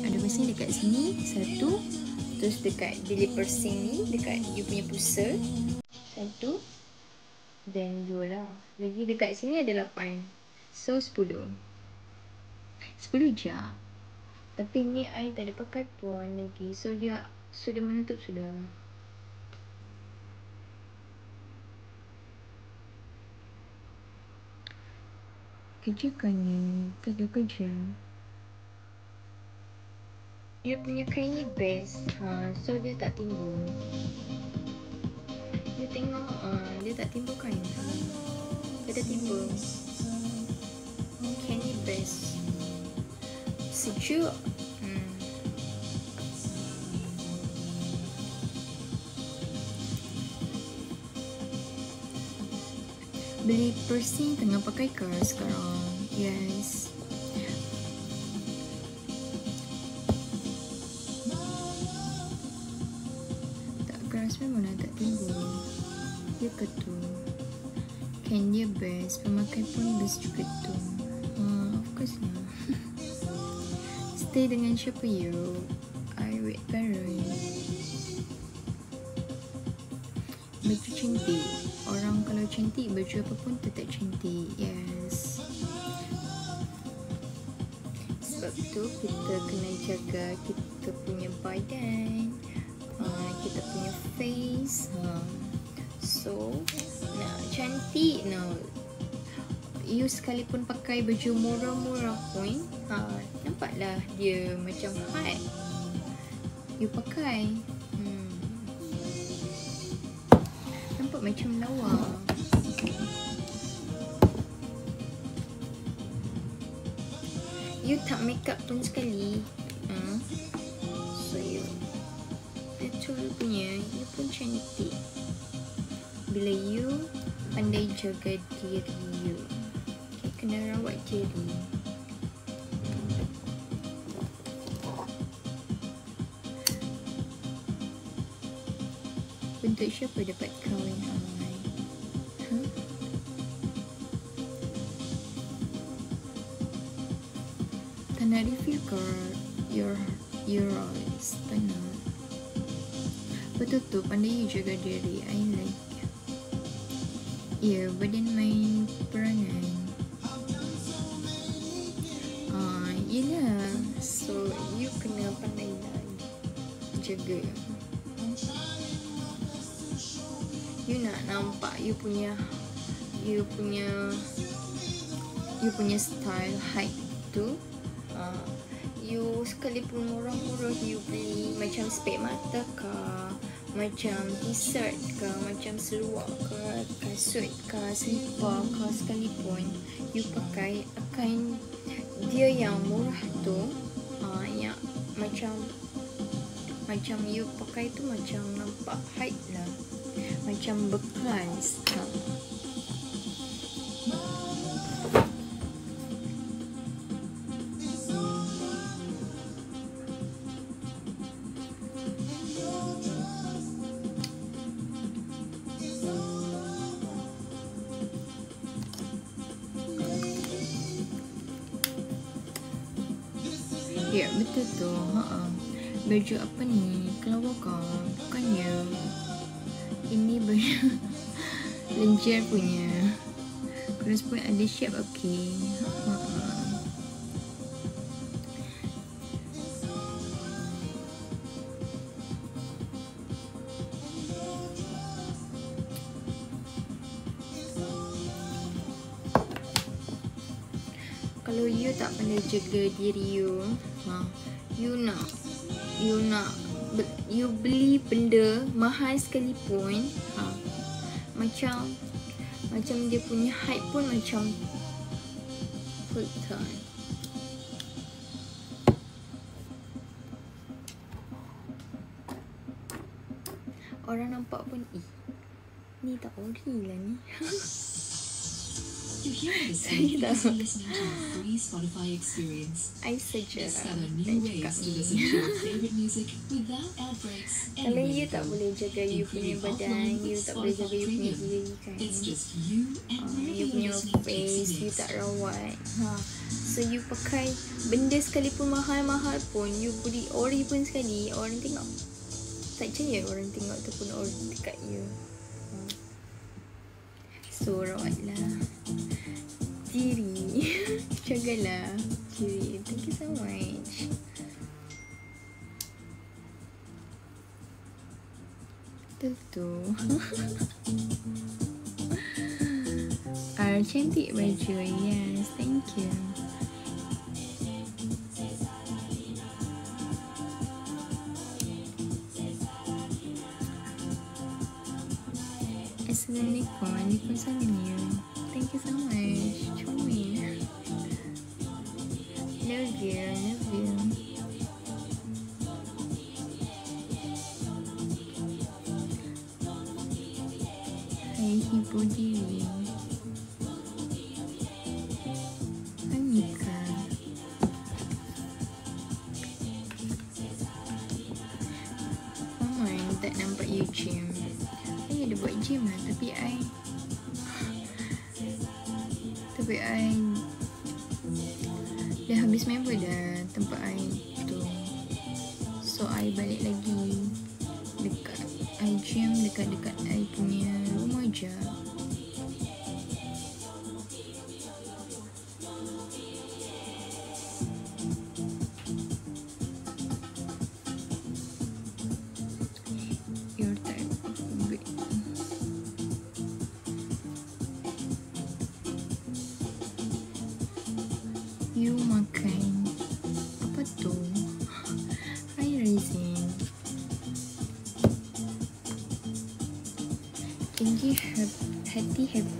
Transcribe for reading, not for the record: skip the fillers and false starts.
Ada mesin dekat sini satu, terus dekat bilik persing ni, dekat you punya pusar satu, dan 2 lah. Lagi dekat sini ada 8. So 10 je. Tapi ni I tak ada pakai pun lagi. So dia sudah menutup sudah. Kerjakan ni. Kerja. Dia punya kain ni best. So dia tak timbul. Dia tengok dia tak timbul kain. Dia tak timbul. Kain ni best. Sejuk. Beli persing tengah pakai car sekarang. Yes. Tak keras memang tak timbul. Dia ketul. Kain dia best. Pemakai pun best juga tu. Of course lah. Stay dengan siapa you? I with parents. Baju cantik. Orang kalau cantik, baju apa pun tetap cantik. Yes. Sebab tu kita kena jaga kita punya badan, kita punya face. So nak cantik, you sekalipun pakai baju murah-murah pun, nampaklah dia macam hot. You pakai nampak macam lawa. You tak make up pun sekali. So you betul punya, you pun cantik. Bila you pandai jaga diri you. Okay, kena rawat diri. Untuk siapa dapat kahwin awal? Tak nak refill ke your eyes? Tak nak. Betul tu, pandai you jaga diri. I like. Ya, badan main peranan. Yelah. So, you kena pandai lah jaga. You nak nampak you punya style height tu. You sekalipun murah-murah you beli macam spek mata ke, macam t-shirt ke, macam seluar ke, kasut ke, selipar ke, sekalipun you pakai kain dia yang murah tu, yang macam you pakai tu macam nampak height lah, macam berkelas. Ya, betul tu. Baju apa ni? Kelawar kau? Bukannya. Ini baju lenjer punya. Cross pun ada shape okey. Kalau you tak pandai jaga diri you, you beli benda mahal sekalipun, macam dia punya height pun macam full time. Orang nampak pun, ni tak ori lah ni. Saya tahu. I saja kalau you tak boleh jaga you punya badan, you tak boleh jaga you punya diri kan, you punya face, you tak rawat, So you pakai benda sekalipun mahal-mahal pun, you beli ori pun sekali, orang tengok. Tak percaya orang tengok ataupun ori dekat you. So rawatlah diri. Jagalah diri. Thank you so much. Tentu. Cantik baju. Yes, thank you. Assalamualaikum. Waalaikumsalam. Thank you so much. Comel. Love you. Love you. Hai hibur diri. Anika. Mama tak nampak you gym. I ada buat gym lah, tapi I dah habis member dah tempat I tu. So I balik lagi dekat I gym dekat I punya rumah je. Your type of good. You makan apa tu? Hi Rizin. Can you have hati happy?